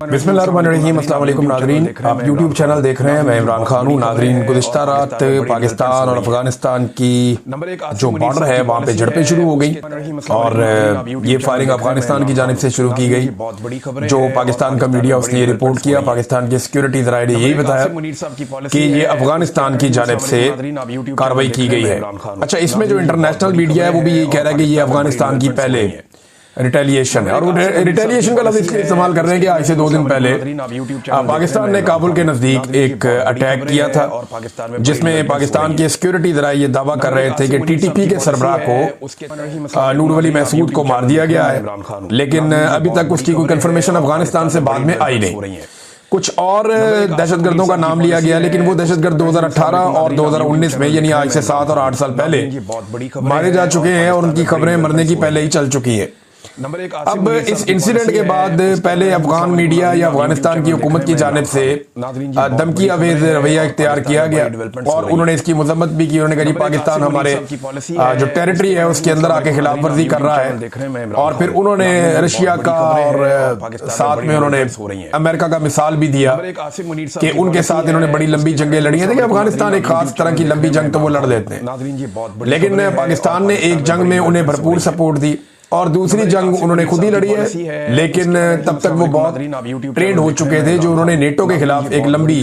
बिस्मिल्लाहिर्रहमानिर्रहीम, अस्सलाम वालेकुम नाज़रीन। आप यूट्यूब चैनल देख रहे हैं, मैं इमरान खान हूँ। नाज़रीन, गुज़िश्ता रात पाकिस्तान और अफगानिस्तान की जो बॉर्डर है वहाँ पे झड़पें शुरू हो गई और ये फायरिंग अफगानिस्तान की जानिब से शुरू की गई। जो पाकिस्तान का मीडिया उसने ये रिपोर्ट किया, पाकिस्तान के सिक्योरिटी ज़राए ने यही बताया कि ये अफगानिस्तान की जानिब से कार्रवाई की गई है। अच्छा, इसमें जो इंटरनेशनल मीडिया है वो भी यही कह रहा है कि ये अफगानिस्तान की पहले रिटेलिएशन है, और वो रिटेलिएशन का लफ्ज़ इसलिए इस्तेमाल कर रहे हैं कि आज से 2 दिन पहले पाकिस्तान ने काबुल के नज़दीक एक अटैक किया था, जिसमें पाकिस्तान के सिक्योरिटी ज़राए ये दावा कर रहे थे कि टीटीपी के सरबराह को नूर वली महसूद को मार दिया गया है, लेकिन अभी तक उसकी कोई कंफर्मेशन अफगानिस्तान से बाद में आई नहीं। कुछ और दहशतगर्दों का नाम लिया गया, लेकिन वो दहशतगर्द 2018 और 2019 में, यानी आज से 7 और 8 साल पहले मारे जा चुके हैं और उनकी खबरें मरने की पहले ही चल चुकी है। अब इस इंसिडेंट के बाद पहले अफगान मीडिया या अफगानिस्तान की हुकूमत की जानिब से धमकी आवेज रवैया इख्तियार किया गया और उन्होंने इसकी मजम्मत भी की। उन्होंने कहा पाकिस्तान हमारे जो टेरिटरी है उसके अंदर आके खिलाफ वर्जी कर रहा है, और फिर उन्होंने रशिया का और साथ में उन्होंने अमेरिका का मिसाल भी दिया कि उनके साथ इन्होंने बड़ी लंबी जंगें लड़ी हैं। देखिए, अफगानिस्तान एक खास तरह की लंबी जंग तो वो लड़ लेते हैं, लेकिन पाकिस्तान ने एक जंग में उन्हें भरपूर सपोर्ट दी और दूसरी जंग उन्होंने खुद ही लड़ी है, लेकिन तब तक वो बहुत ट्रेंड हो चुके थे। जो उन्होंने नेटो के खिलाफ एक लंबी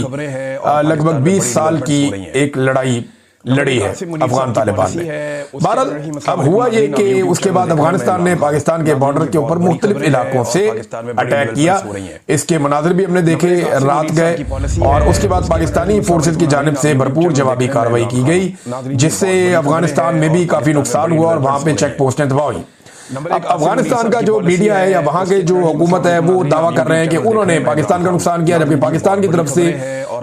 लगभग 20 साल की एक लड़ाई लड़ी है अफगान तालिबान ने। बहरहाल अब हुआ ये कि उसके बाद अफगानिस्तान ने पाकिस्तान के बॉर्डर के ऊपर मुख्तलिफ इलाकों से अटैक किया। इसके मनाजिर भी हमने देखे, रात गए, और उसके बाद पाकिस्तानी फोर्सेज की जानिब से भरपूर जवाबी कार्रवाई की गई, जिससे अफगानिस्तान में भी काफी नुकसान हुआ और वहां पे चेक पोस्टें तबाह हुई। अब अफगानिस्तान का जो मीडिया है या वहां के जो हुकूमत है वो दावा कर रहे हैं कि उन्होंने पाकिस्तान का नुकसान किया, जबकि पाकिस्तान की तरफ से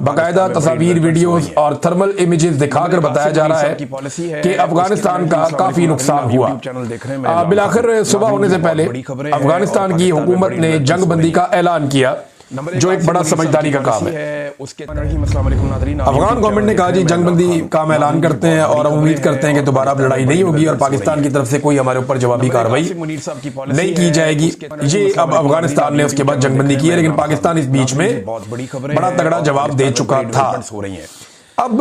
बाकायदा तस्वीर, वीडियोस और थर्मल इमेजेस दिखाकर बताया जा रहा है कि अफगानिस्तान का काफी नुकसान हुआ। बिलाखिर सुबह होने से पहले अफगानिस्तान की हुकूमत ने जंग बंदी का ऐलान किया, जो एक बड़ा समझदारी का काम है। अफगान गवर्नमेंट ने कहा जी जंगबंदी का हम ऐलान करते हैं और हम उम्मीद करते हैं कि दोबारा अब लड़ाई नहीं होगी और पाकिस्तान की तरफ से कोई हमारे ऊपर जवाबी कार्रवाई नहीं की जाएगी। ये अब अफगानिस्तान ने उसके बाद जंगबंदी की है, लेकिन पाकिस्तान इस बीच में बड़ा तगड़ा जवाब दे चुका था। अब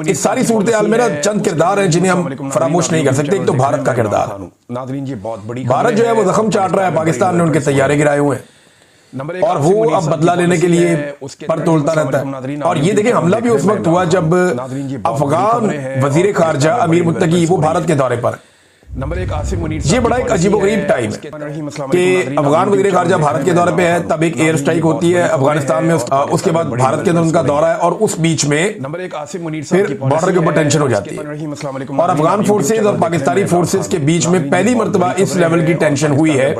इस सारी सूरत हाल में ना चंद किरदार हैं जिन्हें हम फरामोश नहीं कर सकते। एक तो भारत का किरदार, भारत जो है वो जख्म चाट रहा है, पाकिस्तान ने उनके तैयारे गिराए हुए हैं और वो अब बदला लेने के लिए पर तोलता रहता है। और ये देखें, हमला भी उस वक्त हुआ जब अफगान वजीर खारजा अमीर मुत्तकी वो भारत के दौरे पर। ये बड़ा एक अजीबोगरीब टाइम है कि अफगान वजीर खारजा भारत के दौरे पे है, तब एक एयर स्ट्राइक होती है अफगानिस्तान में, उसके बाद भारत के अंदर उनका दौरा है और उस बीच में फिर बॉर्डर के ऊपर टेंशन हो जाती है और अफगान फोर्सेज और पाकिस्तानी फोर्सेज के बीच में पहली मर्तबा इस लेवल की टेंशन हुई है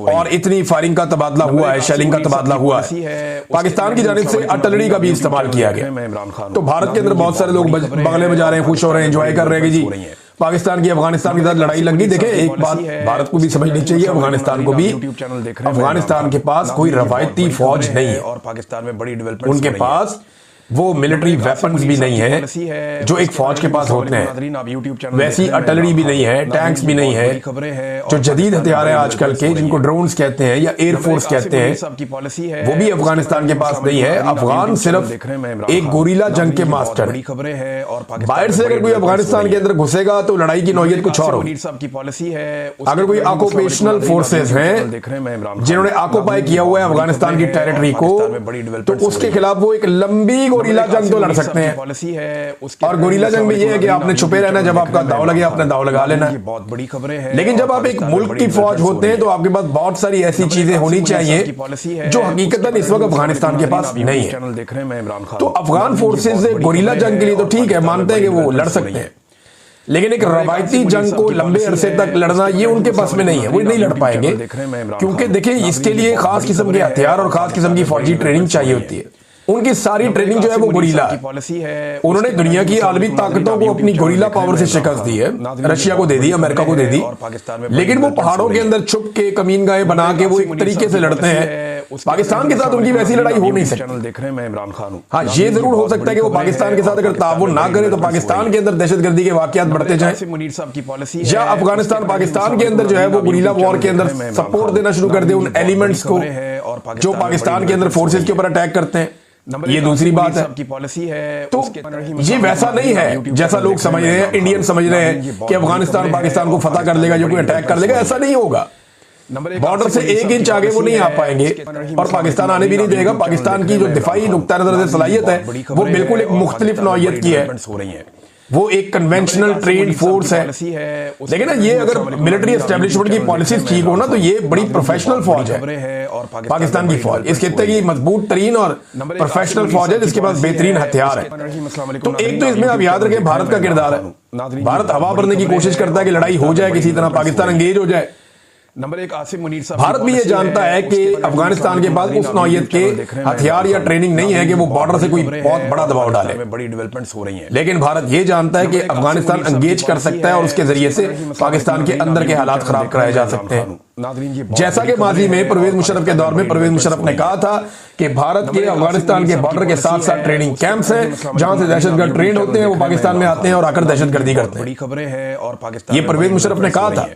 और इतनी फायरिंग का तबादला हुआ है, शेलिंग का तबादला हुआ है। पाकिस्तान की जानिब से आर्टिलरी का भी इस्तेमाल किया गया। तो भारत के अंदर बहुत सारे लोग बगले बजा रहे हैं, खुश हो रहे हैं, एंजॉय कर रहे हैं कि जी पाकिस्तान की अफगानिस्तान के साथ लड़ाई लग गई। देखें, एक बात भारत को भी समझनी चाहिए, अफगानिस्तान को भी, अफगानिस्तान के पास कोई रवायती फौज नहीं है और पाकिस्तान में बड़ी डेवलपमेंट उनके पास वो मिलिट्री वेपन्स भी नहीं है जो एक फौज के पास होते हैं, वैसी आर्टिलरी भी नहीं है, टैंक्स भी नहीं है, जो जदीद हथियार है आजकल के जिनको ड्रोन्स कहते हैं या एयरफोर्स कहते हैं, वो भी अफगानिस्तान के पास नहीं है। अफगान सिर्फ एक गोरीला जंग के मास्टर है। बाहर से अगर कोई अफगानिस्तान के अंदर घुसेगा तो लड़ाई की नौयत कुछ और होगी। अगर कोई ऑक्यूपेशनल फोर्सेस हैं जिन्होंने ऑक्यूपाई किया हुआ है अफगानिस्तान की टेरिटरी को, तो उसके खिलाफ वो एक लंबी गोरीला जंग तो लड़ सकते हैं। और गोरीला जंग में ये है कि आपने छुपे रहना, जब आपका दाव लगे आपने दाव लगा लेना। लेकिन जब आप एक मुल्क की फौज होते हैं तो आपके पास बहुत सारी ऐसी चीजें होनी चाहिए जो हकीकतन इस वक्त अफगानिस्तान के पास नहीं है। तो अफगान फोर्सेज गोरीला जंग के लिए तो ठीक है, मानते हैं कि वो लड़ सकते हैं, लेकिन एक रवायती जंग को लंबे अरसे तक लड़ना ये उनके पास में नहीं है, वो नहीं लड़ पाएंगे। क्योंकि देखिए, इसके लिए खास किस्म के हथियार और खास किस्म की फौजी ट्रेनिंग चाहिए होती है। उनकी सारी ट्रेनिंग जो है वो गोरीला है। उन्होंने दुनिया की आलमी ताकतों को अपनी गोरीला पावर से शिकस्त दी है, रशिया को दे दी, अमेरिका को दे दी, लेकिन वो पहाड़ों के अंदर छुप के कमीनगाहें बना के वो एक तरीके से लड़ते हैं पाकिस्तान के साथ उनकी वैसी लड़ाई हो नहीं सकती। चैनल देख रहे हैं, मैं इमरान खान हूं। हाँ, ये जरूर हो सकता है कि वो पाकिस्तान के साथ अगर ताउन ना करे तो पाकिस्तान के अंदर दहशतगर्दी के वाकयात बढ़ते जाएं, मुनीर साहब की पॉलिसी या अफगानिस्तान पाकिस्तान के अंदर जो है वो गुरीला वॉर के अंदर सपोर्ट देना शुरू कर दे उन एलिमेंट्स को जो पाकिस्तान के अंदर फोर्सेज के ऊपर अटैक करते हैं। ये दूसरी बात है की पॉलिसी है। तो ये वैसा नहीं है जैसा लोग समझ रहे हैं, इंडियन समझ रहे हैं कि अफगानिस्तान पाकिस्तान को फतह कर लेगा, जो कोई अटैक कर लेगा, ऐसा नहीं होगा। बॉर्डर से 1 इंच आगे वो नहीं आ पाएंगे और पाकिस्तान आने भी नहीं देगा। पाकिस्तान की जो दिफाई नुक्ता नजर से सलाहियत है वो बिल्कुल एक मुख्तलिफ नौइयत की है। वो एक कन्वेंशनल ट्रेन फोर्स है। लेकिन ना ये अगर मिलिट्री एस्टेब्लिशमेंट की पॉलिसीज ठीक हो ना तो ये बड़ी प्रोफेशनल फौज है पाकिस्तान की फौज। इस खित्ते की मजबूत तरीन और प्रोफेशनल फौज है जिसके पास बेहतरीन हथियार है। तो एक तो इसमें आप याद रखें भारत का किरदार है। भारत हवा भरने की कोशिश करता है कि लड़ाई हो जाए, किसी तरह पाकिस्तान एंगेज हो जाए। नंबर 1 आसिम मुनीर साहब। भारत भी ये जानता है कि अफगानिस्तान के पास उस नौइयत के हथियार या ट्रेनिंग नहीं है कि वो बॉर्डर से कोई बहुत बड़ा दबाव डाले। बड़ी डेवलपमेंट्स हो रही हैं। लेकिन भारत ये जानता है कि अफगानिस्तान एंगेज कर सकता है और उसके जरिए से पाकिस्तान के अंदर के हालात खराब कराए जा सकते हैं। जैसा कि माजी में परवेज मुशर्रफ के दौर में परवेज मुशर्रफ ने कहा था कि भारत के अफगानिस्तान के बॉर्डर के साथ साथ ट्रेनिंग कैंप्स हैं जहां से दहशतगर्द ट्रेन होते हैं, वो पाकिस्तान में आते हैं और आकर दहशतगर्दी करते हैं। बड़ी खबरें हैं और पाकिस्तान ये परवेज मुशर्रफ ने कहा था।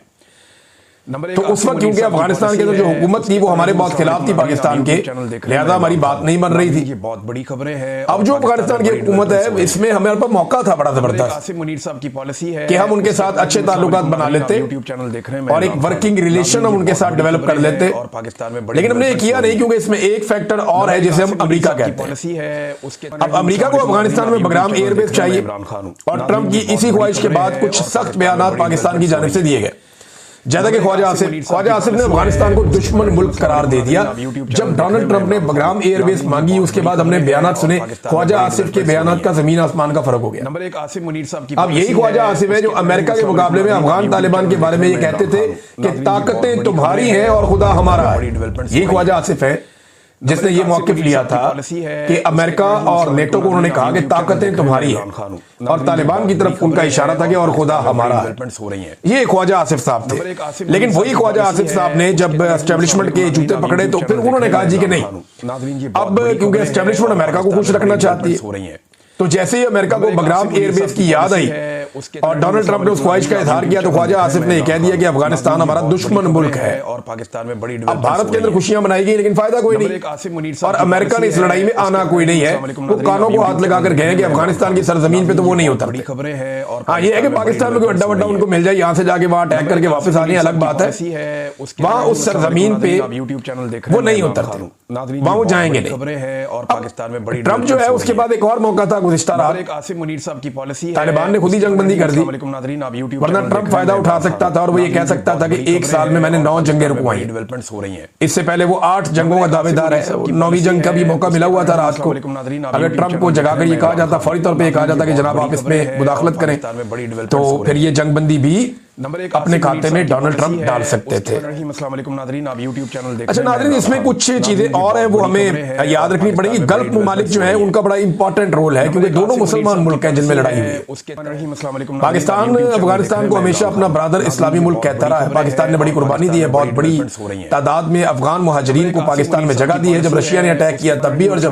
तो उस वक्त क्योंकि अफगानिस्तान के अंदर जो हुकूमत थी वो हमारे बहुत खिलाफ थी पाकिस्तान के, लिहाजा हमारी बात नहीं बन रही थी। बहुत बड़ी खबरें हैं। अब जो अफगानिस्तान की हुकूमत है इसमें हमारे पास मौका था बड़ा जबरदस्त आसिम मुनीर साहब की पॉलिसी है कि हम उनके साथ अच्छे ताल्लुकात बना लेते और एक वर्किंग रिलेशन हम उनके साथ डेवलप कर लेते और पाकिस्तान में। लेकिन हमने ये किया नहीं क्योंकि इसमें एक फैक्टर और है जिसे हम अमेरिका कहते हैं। अब अमेरिका को अफगानिस्तान में बगराम एयरबेस चाहिए और ट्रंप की इसी ख्वाहिश के बाद कुछ सख्त बयान पाकिस्तान की जानिब से दिए गए। जैसा कि ख्वाजा आसिफ ने अफगानिस्तान को दुश्मन मुल्क करार दे दिया। जब डोनाल्ड ट्रंप ने बगराम एयरबेस मांगी उसके बाद हमने बयानात सुने, ख्वाजा आसिफ के बयानात का जमीन आसमान का फर्क हो गया। नंबर 1 आसिम मुनीर साहब की। अब यही ख्वाजा आसिफ है जो अमेरिका के मुकाबले में अफगान तालिबान के बारे में ये कहते थे कि ताकतें तुम्हारी हैं और खुदा हमारा है। यही ख्वाजा आसिफ है जिसने ये मौक़िफ़ लिया था कि अमेरिका और नेटो को उन्होंने कहा कि ताकतें तुम्हारी हैं और तालिबान की तरफ उनका इशारा था कि और खुदा हमारा है। ये ख्वाजा आसिफ साहब थे। लेकिन वही ख्वाजा आसिफ साहब ने जब एस्टेब्लिशमेंट के जूते पकड़े तो फिर उन्होंने कहा जी कि नहीं, अब क्योंकि एस्टेब्लिशमेंट अमेरिका को खुश रखना चाहती है तो जैसे ही अमेरिका को बगराम एयरबेस की याद आई और डोनाल्ड ट्रंप ने उस ख्वाहिश का इजहार किया तो ख्वाजा आसिफ ने कह दिया कि अफगानिस्तान हमारा दुश्मन मुल्क है और पाकिस्तान में बड़ी। अब भारत के अंदर खुशियां मनाई गई लेकिन फायदा कोई नहीं और अमेरिका ने इस लड़ाई में आना कोई नहीं है। वो कानों को हाथ लगाकर गए कि अफगानिस्तान की सरजमीन पे तो वो नहीं उतरते। खबरें हैं और हाँ, ये है कि पाकिस्तान में कोई अड्डा वड्डा उनको मिल जाए, यहाँ से जाके वहां अटैक करके वापस आने अलग बात है। वहां उस सरजमीन पे यूट्यूब चैनल देख वो नहीं उतरते, वहां वो जाएंगे नहीं। खबरें हैं और पाकिस्तान में बड़ी। ट्रंप जो है उसके बाद एक और मौका था गुज़िश्ता रात, आसिम मुनीर साहब की पॉलिसी। तालिबान ने खुद ही जंगबंदी कर दी, वरना ट्रंप फायदा उठा सकता था और वो ये कह सकता था कि 1 साल में मैंने 9 जंगें रुकवाई। डेवलपमेंट्स हो रही हैं। इससे पहले वो 8 जंगों का दावेदार है। 9वीं जंग का भी मौका मिला हुआ था रात को। अगर ट्रंप को जगाकर ये कहा जाता, फौरी तौर पे ये कहा जाता कि जनाब आप इसमें मुदाखलत करें, तो फिर ये जंगबंदी भी अपने खाते में डोनाल्ड ट्रंप डाल सकते थे। अच्छा नाज़रीन, इसमें कुछ चीजें और हैं वो हमें याद रखनी पड़ेगी। गल्फ मुमालिक जो है उनका बड़ा इंपॉर्टेंट रोल है क्योंकि दोनों मुसलमान मुल्क हैं जिनमें लड़ाई हुई है। पाकिस्तान अफगानिस्तान को हमेशा अपना ब्रदर इस्लामी मुल्क कहता रहा है। पाकिस्तान ने बड़ी कुर्बानी दी है, बहुत बड़ी तादाद में अफगान मुहाजिरीन को पाकिस्तान में जगह दी है। जब रशिया ने अटैक किया तब भी और जब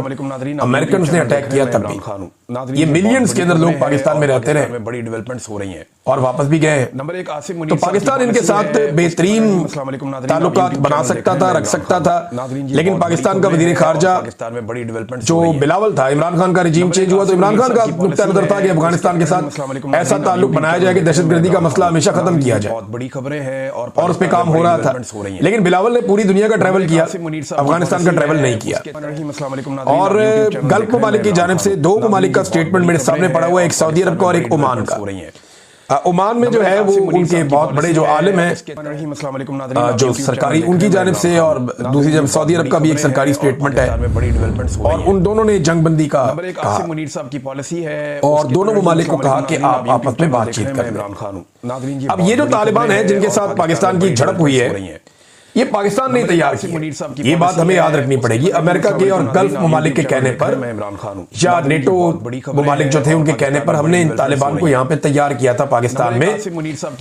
अमेरिकन ने अटैक किया तब भी। ये मिलियंस के अंदर लोग पाकिस्तान में रहते रहे, बड़ी डेवलपमेंट्स हो रही हैं और वापस भी गए। तो पाकिस्तान इनके साथ बेहतरीन ताल्लुकात बना सकता था, रख सकता था। लेकिन पाकिस्तान का वजीर खारजा जो बिलावल था, इमरान खान का रिजीम चेंज हुआ तो इमरान खान का नुक्ता नजर था कि अफगानिस्तान के साथ ऐसा ताल्लुक बनाया जाए कि दहशतगर्दी का मसला हमेशा खत्म किया जाए। बड़ी खबरें हैं और उस पर काम हो रहा था। लेकिन बिलावल ने पूरी दुनिया का ट्रैवल किया, अफगानिस्तान का ट्रैवल नहीं किया। और गल्फ ममालिक की जानिब से 2 ममालिक का स्टेटमेंट मेरे सामने पड़ा हुआ है, एक सऊदी अरब का और एक ओमान का। ओमान में जो है वो उनके बहुत बड़े जो आलिम हैं जो सरकारी उनकी जानिब से, और दूसरी जब सऊदी अरब का भी एक सरकारी स्टेटमेंट है और उन दोनों ने जंगबंदी का कहा और दोनों ममालिक को कहा कि आप आपस में बातचीत करें। अब ये जो तालिबान है जिनके साथ पाकिस्तान की झड़प हुई है, ये पाकिस्तान ने तैयार की। ये बात हमें याद रखनी पड़ेगी। अमेरिका के और गल्फ ममालिक के कहने पर या नेटो ममालिक जो थे उनके कहने पर हमने इन तालिबान को यहाँ पे तैयार किया था पाकिस्तान में,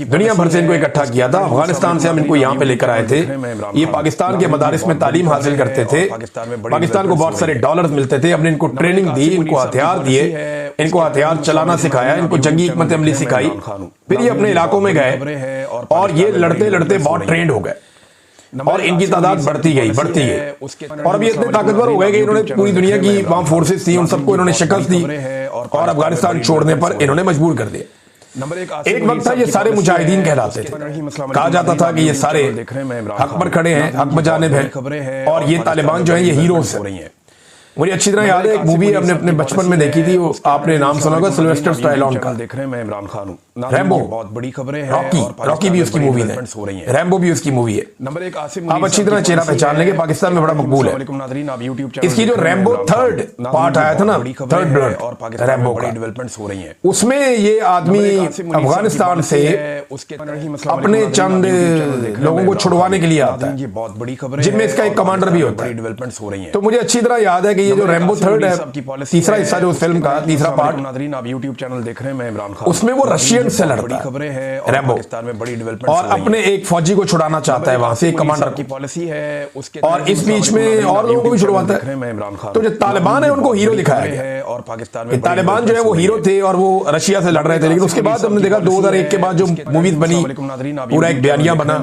दुनिया भर से इनको इकट्ठा किया था। अफगानिस्तान से हम इनको यहाँ पे लेकर आए थे। ये पाकिस्तान के मदारिस में तालीम हासिल करते थे, पाकिस्तान को बहुत सारे डॉलर्स मिलते थे। हमने इनको ट्रेनिंग दी, इनको हथियार दिए, इनको हथियार चलाना सिखाया, इनको जंगी हिकमत अमली सिखाई। फिर ये अपने इलाकों में गए और ये लड़ते लड़ते बहुत ट्रेंड हो गए और इनकी तादाद बढ़ती गई और अब ये इतने ताकतवर हो गए कि इन्होंने पूरी दुनिया की वहां फोर्सेस थी उन सबको इन्होंने शिकस्त दी और अफगानिस्तान छोड़ने पर इन्होंने मजबूर कर दिया। एक वक्त था ये सारे मुजाहिदीन कहलाते थे, कहा जाता था कि ये सारे हक पर खड़े हैं, हक बजानिब हैं और ये तालिबान जो है ये हीरोज हैं। मुझे अच्छी तरह याद है एक मूवी हमने अपने बचपन में देखी थी, वो आपने नाम सुना होगा, सिल्वेस्टर स्टैलोन का, देख रहे हैं मैं इमरान खान हूं। रैम्बो, बहुत बड़ी खबरें हैं, रॉकी भी उसकी मूवी है, रैम्बो भी उसकी मूवी है। नंबर एक आप अच्छी तरह चेहरा पहचान लेंगे, पाकिस्तान में बड़ा मकबूल है। इसकी जो रैम्बो थर्ड पार्ट आया था ना, थर्ड ब्लड रैम्बो का, डेवलपमेंट्स हो रही हैं। उसमें ये आदमी अफगानिस्तान से अपने चंद लोगों को छुड़वाने के लिए आता है, बहुत बड़ी खबर, जिनमें इसका एक कमांडर भी होता है। डेवलपमेंट्स हो रही हैं। तो मुझे अच्छी तरह याद है कि ये जो रैम्बो थर्ड है, तीसरा हिस्सा जो फिल्म का तीसरा पार्ट, नादरीन आप YouTube चैनल देख रहे हैं मैं इमरान खान, उसमें वो रशियन से लड़ता है खबरें हैं रैम्बो, पाकिस्तान में बड़ी डेवलपमेंट और अपने एक फौजी को छुड़ाना चाहता है वहां से, एक कमांडर की पॉलिसी है उसके, और इस बीच में और लोगों को भी छुड़वाता है। तो जो तालिबान है उनको हीरो दिखाया गया और पाकिस्तान में तालिबान जो है वो हीरो थे और वो रशिया से लड़ रहे थे। लेकिन उसके बाद हमने देखा 2001 के बाद जो मूवीज बनी, पूरा एक बयानिया बना,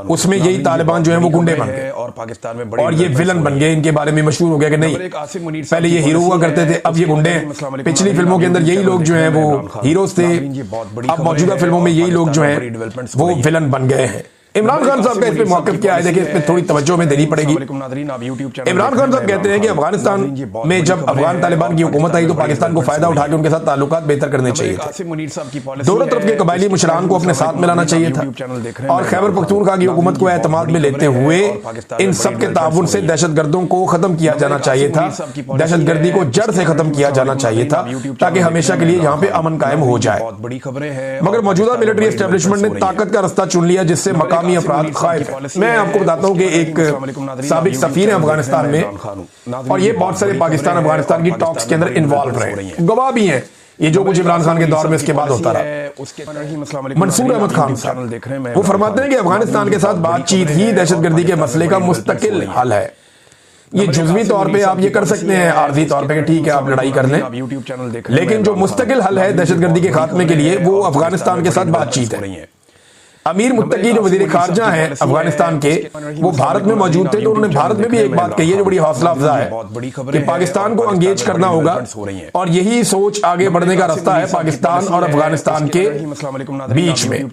उसमें यही तालिबान जो है वो गुंडे बन गए और पाकिस्तान में और ये विलन बन गए। इनके बारे में मशहूर हो गया कि नहीं पहले ये हीरो हुआ करते थे, अब ये गुंडे हैं। पिछली फिल्मों के अंदर यही लोग जो हैं वो हीरोज थे, अब मौजूदा फिल्मों में यही लोग जो हैं वो विलन बन गए हैं। इमरान खान साहब का इस पे मौक़िफ़ क्या है, देखिए इस पे थोड़ी तवज्जो में देनी पड़ेगी। इमरान खान साहब कहते हैं कि अफगानिस्तान में जब अफगान तालिबान की हुकूमत आई तो पाकिस्तान को फायदा उठा के उनके साथ ताल्लुकात बेहतर करने चाहिए थे, दोनों तरफ के कबायली मुशरान को अपने साथ मिलाना चाहिए था और खैबर पख्तूनख्वा की हुकूमत को एतमाद में लेते हुए इन सब के ताउन से दहशतगर्दों को खत्म किया जाना चाहिए था, दहशतगर्दी को जड़ से खत्म किया जाना चाहिए था ताकि हमेशा के लिए यहाँ पे अमन कायम हो जाए। मगर मौजूदा मिलिट्री एस्टेब्लिशमेंट ने ताकत का रास्ता चुन लिया जिससे मकामी अपराध खाइफ है। मैं आपको बताता हूं कि एक साबिक सफीर है अफगानिस्तान में और ये बहुत सारे पाकिस्तान अफगानिस्तान की टॉक्स के अंदर इन्वॉल्व रहे, गवाह भी हैं ये जो कुछ इमरान खान के दौर में इसके बाद होता रहा। मंसूर अहमद खान साहब वो फरमाते हैं कि अफगानिस्तान के साथ बातचीत ही दहशतगर्दी के मसले का मुस्तकिल हल है। ये जुज़वी तौर पे आप ये कर सकते हैं, आर्जी तौर पे ठीक है आप लड़ाई कर लें, लेकिन जो मुस्तकिल हल है दहशतगर्दी के खात्मे के लिए वो अफगानिस्तान के साथ बातचीत है। अमीर मुत्तकी जो वजीर खारजा हैं अफगानिस्तान के, वो भारत में मौजूद थे तो उन्होंने भारत में भी एक बात कही है जो बड़ी हौसला अफजा है कि पाकिस्तान को एंगेज करना होगा और यही सोच आगे बढ़ने का रास्ता है पाकिस्तान और अफगानिस्तान के बीच में।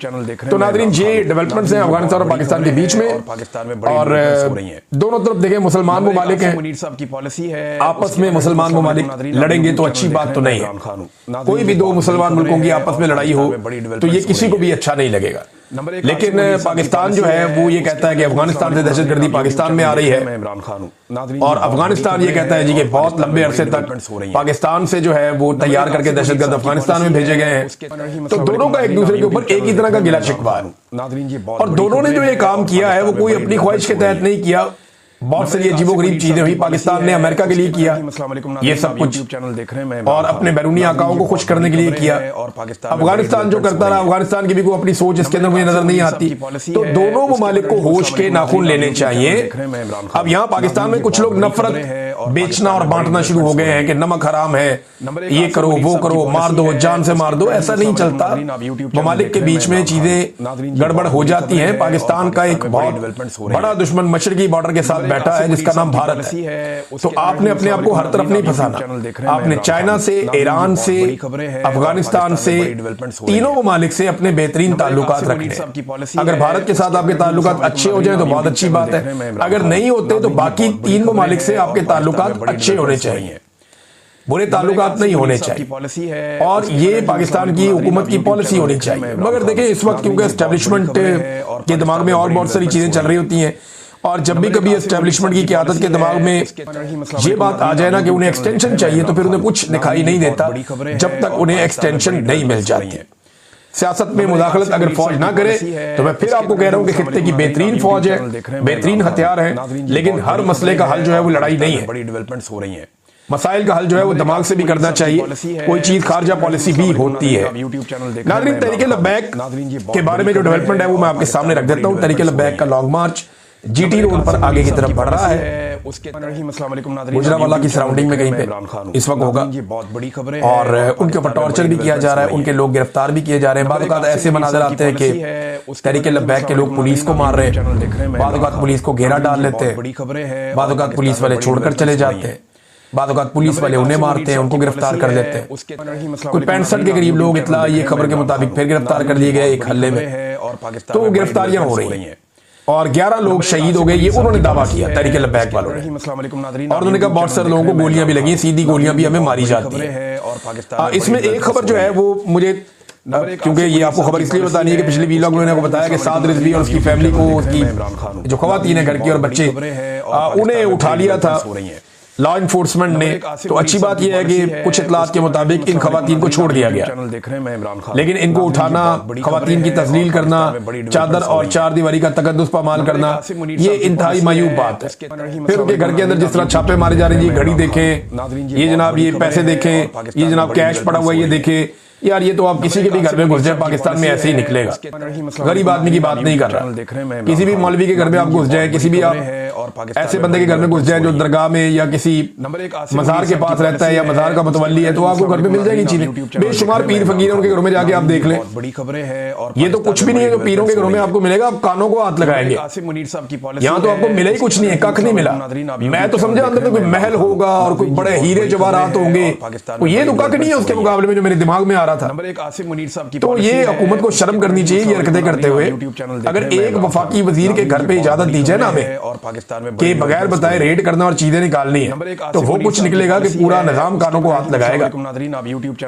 तो नादरीन ये डेवलपमेंट्स हैं अफगानिस्तान और पाकिस्तान के बीच में और दोनों तरफ देखें मुसलमान ममालिक हैं, आपस में मुसलमान ममालिक लड़ेंगे तो अच्छी बात तो नहीं है। कोई भी दो मुसलमान मुल्कों की आपस में लड़ाई हो तो ये किसी को भी अच्छा नहीं लगेगा। लेकिन पाकिस्तान जो है वो ये कहता है कि अफगानिस्तान से दहशतगर्दी पाकिस्तान में आ रही है और अफगानिस्तान ये कहता है जी कि बहुत लंबे अरसे तक पाकिस्तान से जो है वो तैयार करके दहशतगर्द अफगानिस्तान में भेजे गए हैं। तो दोनों का एक दूसरे के ऊपर एक ही तरह का गिला शिकवा है और दोनों ने जो ये काम किया है वो कोई अपनी ख्वाहिश के तहत नहीं किया। बहुत सारी अजीबोगरीब चीजें हुई, पाकिस्तान ने अमेरिका के लिए किया ये सब कुछ और अपने बैरूनी आकाओं को खुश करने के लिए किया। अफगानिस्तान जो करता रहा, अफगानिस्तान की भी कोई अपनी सोच इसके अंदर मुझे नजर नहीं आती। तो दोनों ममालिक को होश के नाखून लेने चाहिए। अब यहाँ पाकिस्तान में कुछ लोग नफरत बेचना और बांटना शुरू हो गए हैं कि नमक हराम है, ये करो वो करो, मार दो, जान से मार दो। ऐसा नहीं चलता, ममालिक के बीच में चीजें गड़बड़ हो जाती हैं। पाकिस्तान का एक बहुत बड़ा दुश्मन मशरकी बॉर्डर के साथ बैठा है जिसका नाम भारत है। तो आपने अपने आप को हर तरफ नहीं फंसाना, आपने चाइना से, ईरान से, अफगानिस्तान से, तीनों ममालिक से अपने बेहतरीन ताल्लुकात रखने। अगर भारत के साथ आपके ताल्लुकात अच्छे हो जाए तो बहुत अच्छी बात है, अगर नहीं होते तो बाकी तीन ममालिक से आपके ताल्लुकात अच्छे होने चाहिए, बुरे ताल्लुकात नहीं होने चाहिए और ये पाकिस्तान की हुकूमत की पॉलिसी होनी चाहिए। मगर देखिए इस वक्त क्योंकि एस्टेब्लिशमेंट के दिमाग में और बहुत सारी चीजें चल रही होती हैं और जब भी कभी एस्टेब्लिशमेंट की क़यादत के दिमाग में ये बात आ जाए ना कि उन्हें एक्सटेंशन चाहिए तो फिर उन्हें कुछ दिखाई नहीं देता जब तक उन्हें एक्सटेंशन नहीं मिल जाती है। सियासत में मुदाखलत अगर फौज ना करे तो मैं फिर आपको कह रहा हूं कि खित्ते की बेहतरीन फौज है, बेहतरीन हथियार है, लेकिन हर मसले का हल जो है वो लड़ाई नहीं है। बड़ी डेवलपमेंट्स हो रही हैं। मसाइल का हल जो है वो दिमाग से भी करना चाहिए, कोई चीज खारजा पॉलिसी भी होती है। नाज़रीन, तहरीक लब्बैक के बारे में जो डेवलपमेंट है वो मैं आपके सामने रख देता हूं। तहरीक लब्बैक का लॉन्ग मार्च जीटी रोड पर आगे की तरफ बढ़ रहा है। गुजरावाला की सराउंडिंग में कहीं पे इस वक्त होगा, बहुत बड़ी खबर है और उनके ऊपर टॉर्चर भी किया जा रहा है, उनके लोग गिरफ्तार भी किए जा रहे हैं। बाद औक़ात ऐसे मनाज़र आते हैं कि तहरीक लब्बैक के लोग पुलिस को मार रहे हैं, बाद औक़ात पुलिस को घेरा डाल लेते हैं, बाद औक़ात पुलिस वाले छोड़कर चले जाते हैं, बाद औक़ात पुलिस वाले उन्हें मारते हैं, उनको गिरफ्तार कर लेते हैं। कुछ 65 के करीब लोग इत्तला ये खबर के मुताबिक फिर गिरफ्तार कर लिए गए एक हल्ले में, तो गिरफ्तारियां हो रही हैं और 11 लोग शहीद हो गए, ये उन्होंने दावा किया तहरीक लब्बैक वालों ने। और उन्होंने कहा बहुत सारे लोगों को गोलियां भी लगी, सीधी गोलियां भी हमें मारी जाती हैं। इसमें एक खबर जो है वो मुझे, क्योंकि ये आपको खबर इसलिए बतानी है कि पिछले वीलॉग में मैंने आपको बताया कि साद रिजवी और उसकी फैमिली को, उसकी जो खवातीन है घर की और बच्चे, उन्हें उठा लिया था लॉ इन्फोर्समेंट ने। तो अच्छी बात यह है कि कुछ इतलात के मुताबिक इन खवातीन को छोड़ दिया गया, लेकिन इनको उठाना, खवातीन की तस्लील करना, चादर और चार दीवारी का तकद्दुस पामाल करना, ये इंतहाई मायूब बात है। फिर उनके घर के अंदर जिस तरह छापे मारे जा रहे हैं, ये घड़ी देखें, ये जनाब ये पैसे देखें, ये जनाब कैश पड़ा हुआ ये देखें, यार ये तो आप किसी के भी घर में घुस जाए पाकिस्तान में ऐसे ही निकलेगा। गरीब आदमी की बात नहीं कर रहा, किसी भी मौलवी के घर में आप घुस जाए, किसी भी आप ऐसे बंदे के घर में घुस जाए जो दरगाह में या किसी मजार के पास रहता है या मजार का मुतवल्ली है, तो आपको घर में मिल जाएगी चीजें। बेशुमार पीर फकीर है, उनके घरों में जाके आप देख लें, ये तो कुछ भी नहीं है जो पीरों के घरों में आपको मिलेगा। आप कानों को हाथ लगाएंगे, यहाँ तो आपको मिला ही कुछ नहीं है, कख नहीं मिला। मैं तो समझा अंदर तो कोई महल होगा और कोई बड़े हीरे जवाहरात होंगे, ये तो कख नहीं है उसके मुकाबले में जो मेरे दिमाग में आ रहा था। तो ये हुकूमत को शर्म करनी चाहिए ये हरकतें करते हुए। अगर एक वफाकी वजीर के घर पे इजाजत दी जाए ना हमें कि बगैर बताए रेड करना और चीजें निकालनी है, तो वो कुछ निकलेगा कि पूरा निजाम कानों को हाथ लगाएगा।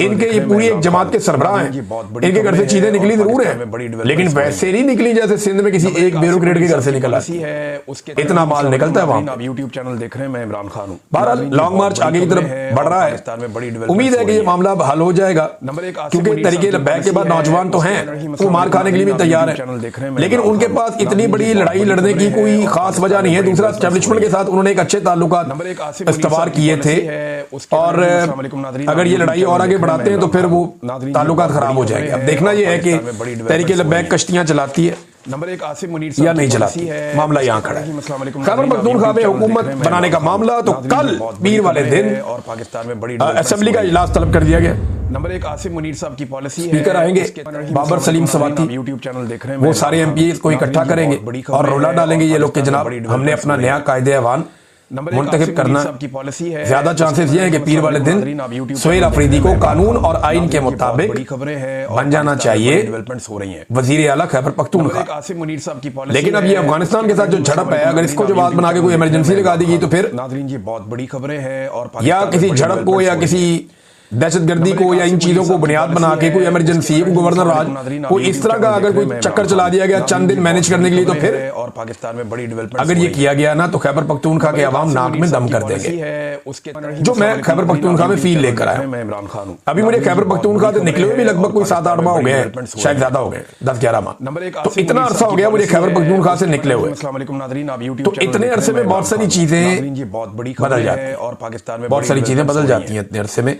इनके ये पूरी एक जमात के सरबराह हैं, इनके घर से चीजें निकली जरूर है, लेकिन वैसे नहीं निकली जैसे सिंध में किसी एक ब्यूरोक्रेट के घर से निकला। इतना माल निकलता है वहां। यूट्यूब चैनल देख रहे हैं, मैं इमरान खान हूं। बहरहाल लॉन्ग मार्च आगे की तरफ बढ़ रहा है। उम्मीद है कि ये मामला अब हल हो जाएगा, क्योंकि तहरीक लब्बैक के बाद नौजवान तो हैं, वो मार खाने के लिए भी तैयार है, लेकिन उनके पास इतनी बड़ी लड़ाई लड़ने की कोई खास वजह नहीं है। दूसरा, एस्टेब्लिशमेंट के साथ उन्होंने एक अच्छे ताल्लुकात इस्तवार किए थे, और अगर ये लड़ाई और आगे बढ़ाते हैं तो फिर वो ताल्लुकात खराब हो जाएंगे। अब देखना यह है कि तहरीक लब्बैक कश्तियां चलाती है या नहीं चलाती, मामला यहाँ खड़ा है। खैबर पख्तूनख्वा में हुकूमत बनाने का मामला, तो कल पीर वाले दिन असेंबली का इजलास तलब कर दिया गया। नंबर 1 आसिम मुनीर साहब की पॉलिसी है, स्पीकर आएंगे, बाबर सलीम सवाती, यूट्यूब चैनल देख रहे हैं, वो सारे एमपीएस को इकट्ठा करेंगे और रोला डालेंगे ये लोग के जनाब हमने अपना नया कायदे ऐवान मुंतखब करना। ज्यादा चांसेस ये है कि पीर वाले दिन सुहेल अफरीदी को कानून और आइन के मुताबिक बन जाना चाहिए वजीर आला खैबर पख्तूनख्वा। लेकिन अब ये अफगानिस्तान के साथ जो झड़प है, अगर इसको जो बात बना के कोई इमरजेंसी लगा दी गई तो फिर नाज़रीन जी बहुत बड़ी खबरें हैं, और या किसी झड़प को या किसी दहशतगर्दी को या इन चीजों को बुनियाद बना के कोई इमरजेंसी, कोई गवर्नर राज, कोई इस तरह का अगर कोई चक्कर चला दिया गया चंद दिन मैनेज करने के लिए, तो फिर और पाकिस्तान में बड़ी डेवलपमेंट अगर ये किया गया ना तो खैबर पख्तूनख्वा के अवाम नाक में दम कर देंगे, जो मैं खैबर पख्तूनख्वा में फील लेकर आया। मैं इमरान खान हूं। अभी मुझे खैबर पख्तूनख्वा से निकले हुए भी लगभग कोई 7-8 माह हो गए हैं, शायद ज्यादा हो गए, 10-11 माह। तो इतना अरसा हो गया मुझे खैबर पख्तूनख्वा से निकले हुए, तो इतने अरसे में बहुत सारी चीजें बदल जाती हैं, और पाकिस्तान में बहुत सारी चीजें बदल जाती हैं इतने अरसे में,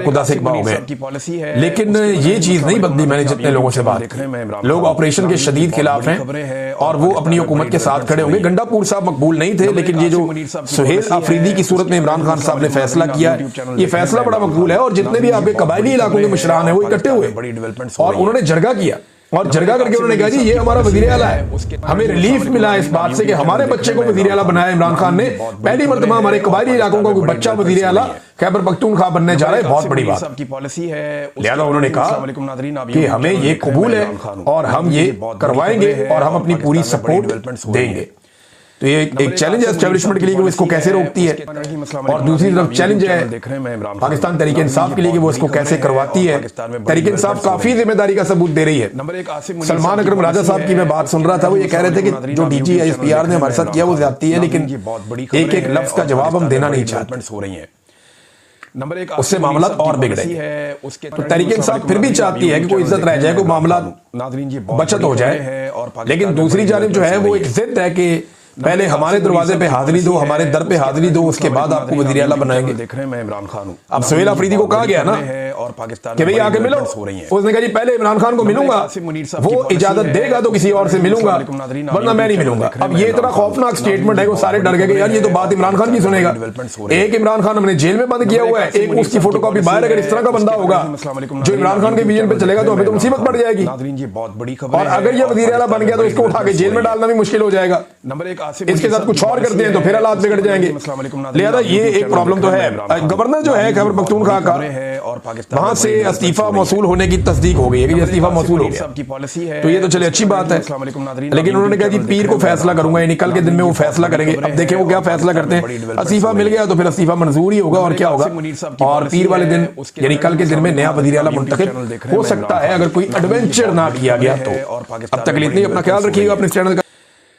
खुदा से हो गए। लेकिन ये चीज नहीं बदली। मैंने जितने लोगों से बात की, लोग ऑपरेशन के शदीद खिलाफ हैं और वो अपनी हुकूमत के साथ खड़े होंगे। गंडापुर साहब मकबूल नहीं थे, लेकिन ये जो सुहेल अफरीदी की सूरत में इमरान खान साहब ने फैसला किया, ये फैसला बड़ा मकबूल है। और जितने भी आपके कबायली इलाकों के मुशरान हैं वो इकट्ठे हुए और उन्होंने जरगा किया, और जरगा करके उन्होंने कहा जी ये हमारा वजीर आला है, हमें रिलीफ मिला इस बात से कि हमारे बच्चे को वजीर आला बनाया इमरान खान ने। पहली मर्तबा हमारे कबायली इलाकों का कोई बच्चा वजीर आला खैबर पख्तूनख्वा बनने जा रहा है, बहुत बड़ी बात। लिहाजा उन्होंने कहा कि हमें ये कबूल है और हम ये करवाएंगे और हम अपनी पूरी सपोर्ट देंगे। तो ये एक चैलेंज है एस्टेब्लिशमेंट के लिए कि वो इसको कैसे रोकती है, और दूसरी तरफ चैलेंज है पाकिस्तान तहरीक इंसाफ के लिए कि वो इसको कैसे करवाती है। तहरीक इंसाफ काफी जिम्मेदारी का सबूत दे रही है। सलमान अकरम राजा साहब की मैं बात सुन रहा था, वो ये कह रहे थे कि जो डीजी ISPR ने हमारे साथ किया वो ज्यादती है, लेकिन एक एक लफ्ज का जवाब हम देना नहीं चाहते। नंबर एक उससे मामला और बिगड़ेंगे। तो तहरीक इंसाफ फिर भी चाहती है कि कोई इज्जत रह जाए, कोई मामला बचत हो जाए, लेकिन दूसरी जानिब जो है वो एक जिद है कि पहले हमारे दरवाजे पे हाजिरी दो, हमारे दर पे हाजिरी दो, उसके बाद आपको वज़ीर आला बनाएंगे। देख रहे हैं मैं इमरान खान हूं। अब सुहेल अफरीदी को कहा गया ना और पाकिस्तान कि भाई आके मिलो, उसने कहा जी पहले इमरान खान को मिलूंगा, वो इजाजत देगा तो किसी और से मिलूंगा, वरना मैं नहीं मिलूंगा। अब ये इतना खौफनाक स्टेटमेंट है कि सारे डर गए कि यार ये तो बात इमरान खान की सुनेगा। एक इमरान खान हमने जेल में बंद किया हुआ है, एक उसकी फोटोकॉपी बाहर, अगर इस तरह का बंदा होगा जो इमरान खान के विजन पे चलेगा तो हमें तो मुसीबत पड़ जाएगी। बहुत बड़ी खबर, और अगर ये वज़ीर आला बन गया तो इसको उठा के जेल में डालना भी मुश्किल हो जाएगा। नंबर एक इसके साथ कुछ और करते हैं तो फिर हालात बिगड़ जाएंगे। लिहाजा ये एक प्रॉब्लम तो है। गवर्नर जो है खैबर पख्तूनख्वा का, वहां से इस्तीफा मौसूल होने की तस्दीक हो गई है कि इस्तीफा मौसूल हो गया, तो ये तो चले अच्छी बात है। लेकिन उन्होंने कहा जी पीर को फैसला करूंगा, यानी कल के दिन में वो फैसला करेंगे। अब देखें वो क्या फैसला करते हैं। इस्तीफा मिल गया तो फिर इस्तीफा मंजूर ही होगा और क्या होगा। और पीर वाले दिन यानी कल के दिन में नया वज़ीर आला मुंतखब हो सकता है अगर कोई एडवेंचर ना किया गया तो। अब तक इतनी, अपना ख्याल रखिएगा अपने चैनल का।